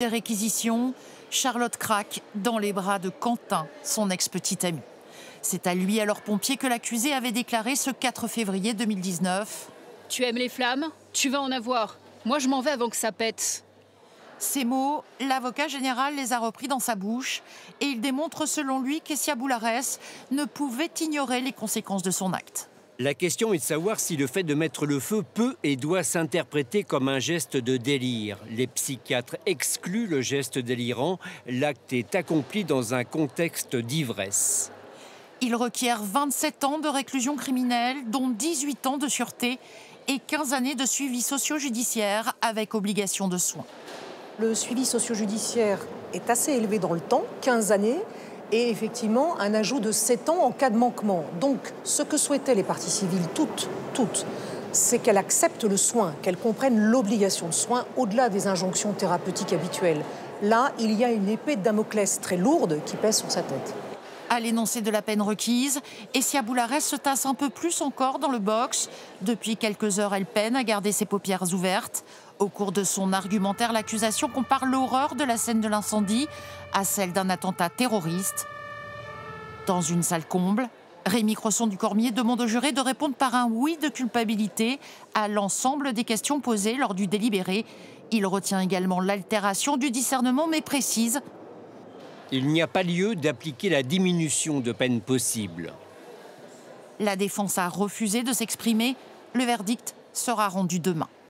Des réquisitions, Charlotte craque dans les bras de Quentin, son ex-petit ami. C'est à lui, alors pompier, que l'accusé avait déclaré ce 4 février 2019. Tu aimes les flammes? Tu vas en avoir. Moi, je m'en vais avant que ça pète. Ces mots, l'avocat général les a repris dans sa bouche et il démontre selon lui qu'Essia Boulares ne pouvait ignorer les conséquences de son acte. La question est de savoir si le fait de mettre le feu peut et doit s'interpréter comme un geste de délire. Les psychiatres excluent le geste délirant. L'acte est accompli dans un contexte d'ivresse. Il requiert 27 ans de réclusion criminelle, dont 18 ans de sûreté et 15 années de suivi socio-judiciaire avec obligation de soins. Le suivi socio-judiciaire est assez élevé dans le temps, 15 années, et effectivement un ajout de 7 ans en cas de manquement. Donc ce que souhaitaient les parties civiles, toutes, c'est qu'elles acceptent le soin, qu'elles comprennent l'obligation de soin au-delà des injonctions thérapeutiques habituelles. Là, il y a une épée de Damoclès très lourde qui pèse sur sa tête. À l'énoncé de la peine requise, Essia Boulares se tasse un peu plus encore dans le box. Depuis quelques heures, elle peine à garder ses paupières ouvertes. Au cours de son argumentaire, l'accusation compare l'horreur de la scène de l'incendie à celle d'un attentat terroriste. Dans une salle comble, Rémi Cresson du Cormier demande au juré de répondre par un oui de culpabilité à l'ensemble des questions posées lors du délibéré. Il retient également l'altération du discernement, mais précise: il n'y a pas lieu d'appliquer la diminution de peine possible. La défense a refusé de s'exprimer. Le verdict sera rendu demain.